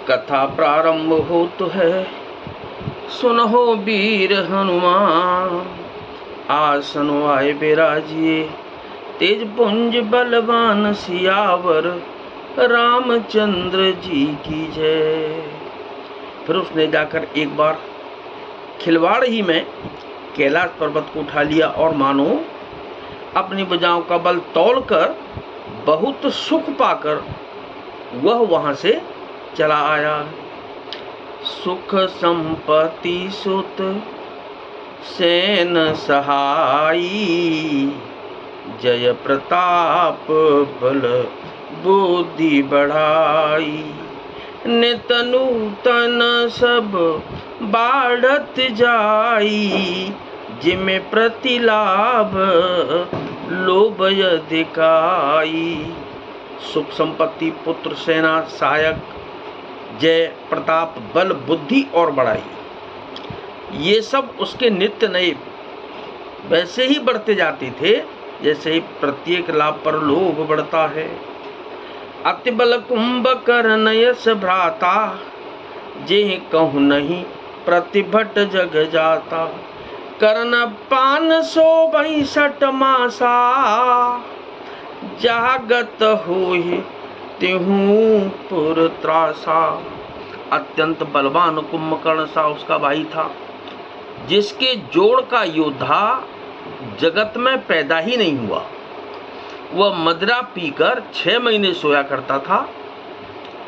कथा प्रारंभ होत है, सुनहो वीर हनुमान। आसन आए बिराजिए, तेज पुंज बलवान सियावर, रामचंद्र जी की जय। फिर उसने जाकर एक बार खिलवाड़ ही में कैलाश पर्वत को उठा लिया और मानो अपनी भुजाओं का बल तौलकर बहुत सुख पाकर वह वहां से चला आया। सुख संपत्ति सुत सेन सहाई, जय प्रताप बल बुद्धि बढ़ाई। नित नूतन सब बाढ़त जाई, जिमे प्रतिलाभ लोभ अधिकाई। सुख संपत्ति पुत्र सेना सहायक जय प्रताप बल बुद्धि और बढ़ाई, ये सब उसके नित्य नए वैसे ही बढ़ते जाते थे जैसे ही प्रत्येक लाभ पर लोभ बढ़ता है। अति बल कुंभकर्ण यश भ्राता, जेह कहूँ नहीं प्रतिभट जग जाता। कर्ण पान सो 62 मासा, जागत होहि तिहूं पुर त्रासा। अत्यंत बलवान कुंभकर्ण सा उसका भाई था, जिसके जोड़ का योद्धा जगत में पैदा ही नहीं हुआ। वह मदिरा पीकर 6 महीने सोया करता था।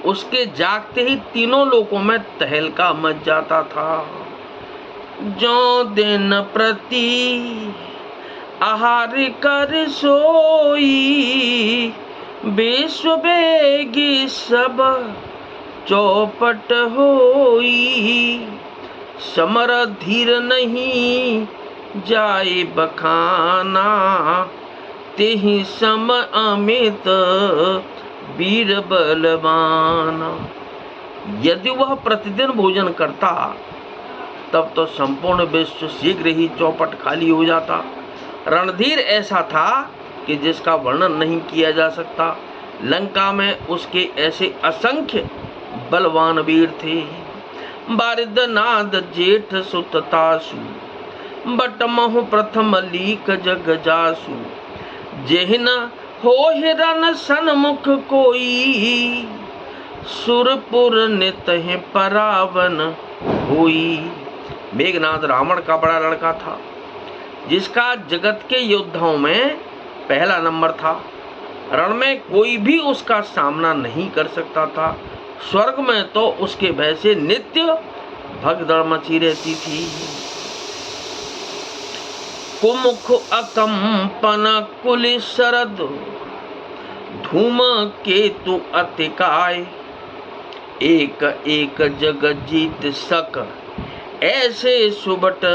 उसके जागते ही तीनों लोकों में तहलका मच जाता था। जो दिन प्रति आहार कर सोई, विश्व बेगी सब चौपट होई। समर धीर नहीं जाए बखाना, तेहि सम अमित वीर बलवाना। यदि वह प्रतिदिन भोजन करता तब तो संपूर्ण विश्व शीघ्र ही चौपट खाली हो जाता। रणधीर ऐसा था कि जिसका वर्णन नहीं किया जा सकता। लंका में उसके ऐसे असंख्य बलवान वीर थे। बारिद नाद जेठ सुततासु, बट महु प्रथम लीक जग जासु। जेहिन हो हिरन सन्मुख कोई, सुरपुर नित परावन होई। मेघनाद रावण का बड़ा लड़का था, जिसका जगत के योद्धाओं में पहला नंबर था। रण में कोई भी उसका सामना नहीं कर सकता था। स्वर्ग में तो उसके भय से नित्य भगदड़ मची रहती थी। कुमुख अकंपन कुल शरद, धूम केतु अतिकाय। एक एक जग जीत सक, ऐसे सुबट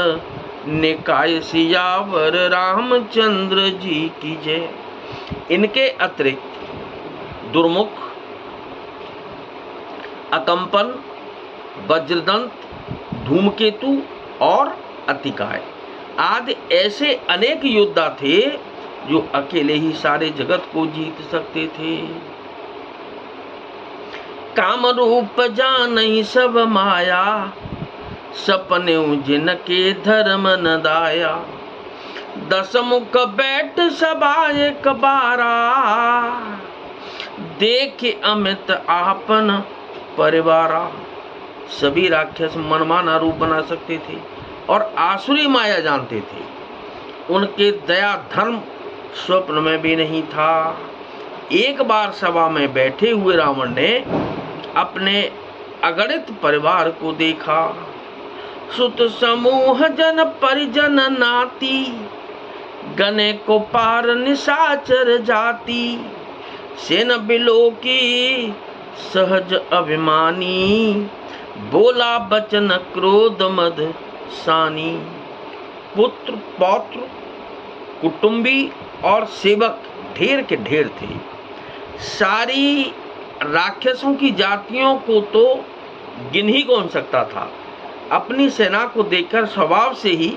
निकाय। सियावर रामचंद्र जी की जय। इनके अतिरिक्त दुर्मुख, अकंपन, वज्रदंत, धूमकेतु और अतिकाय आदि ऐसे अनेक योद्धा थे जो अकेले ही सारे जगत को जीत सकते थे। काम रूप जानहि सब माया, सपने जिनके धर्म न दाया। 10 मुख बैठ सभा एक बारा, देखे अमित आपन परिवारा। सभी राक्षस मनमाना रूप बना सकते थे और आसुरी माया जानते थे। उनके दया धर्म स्वप्न में भी नहीं था। एक बार सभा में बैठे हुए रावण ने अपने अगणित परिवार को देखा। सुत समूह जन परिजन नाती, गने को पार निशाचर जाति। सेन बिलो की सहज अभिमानी, बोला बचन क्रोध मद सानी। पुत्र पौत्र कुटुंबी और सेवक ढेर के ढेर थे। सारी राक्षसों की जातियों को तो गिन ही कौन सकता था। अपनी सेना को देखकर स्वभाव से ही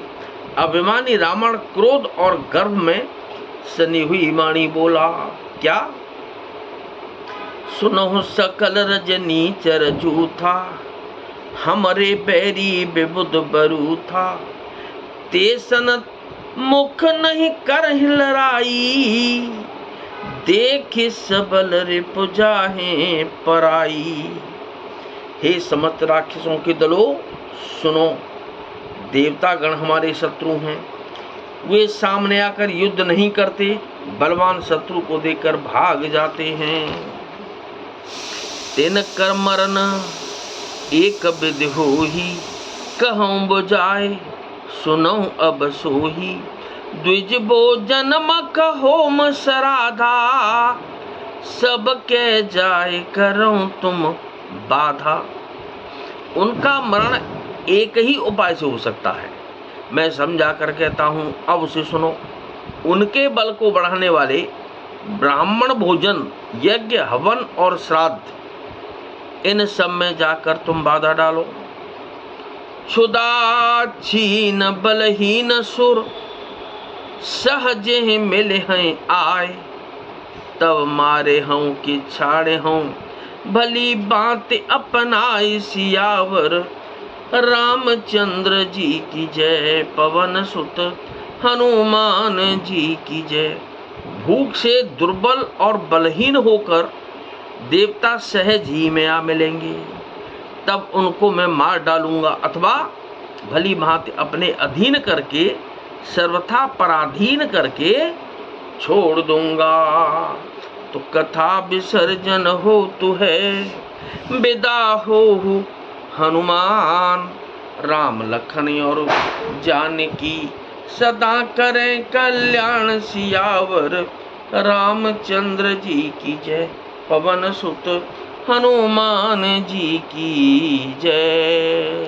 अभिमानी रावण क्रोध और गर्व में सनी हुई वाणी बोला, क्या सुनहु सकल रजनी चर जूथा, हमरे बैरी विबुध बरू था। तेसन मुख नहीं कर लड़ाई, देख सबल रिपु जाहे पराई। हे समस्त राक्षसों के दलों, सुनो, देवतागण हमारे शत्रु हैं। वे सामने आकर युद्ध नहीं करते, बलवान शत्रु को देखकर भाग जाते हैं। तिन कर मरन एक विधि होही, कहूँ बुझाए सुनो अब सोही। द्विज बो जन्म कहो सराधा, सब के जाए करो तुम बाधा। उनका मरण एक ही उपाय से हो सकता है, मैं समझा कर कहता हूँ, अब उसे सुनो। उनके बल को बढ़ाने वाले ब्राह्मण भोजन, यज्ञ, हवन और श्राद्ध, इन सब में जाकर तुम बाधा डालो। क्षुदाक्षीण बलहीन सुर, सहज मिले हैं आए। तब मारे हूँ कि छाड़े हूँ, भली बात अपनाई सियावर। रामचंद्र जी की जय, पवन सुत हनुमान जी की जय। भूख से दुर्बल और बलहीन होकर देवता सहज ही में आ मिलेंगे, तब उनको मैं मार डालूंगा, अथवा भली भांति अपने अधीन करके, सर्वथा पराधीन करके छोड़ दूंगा। तो कथा विसर्जन हो तु है, विदा हो हनुमान। राम लखन और जानकी सदा करें कल्याण सियावर। रामचंद्र जी की जय, पवन सुत हनुमान जी की जय।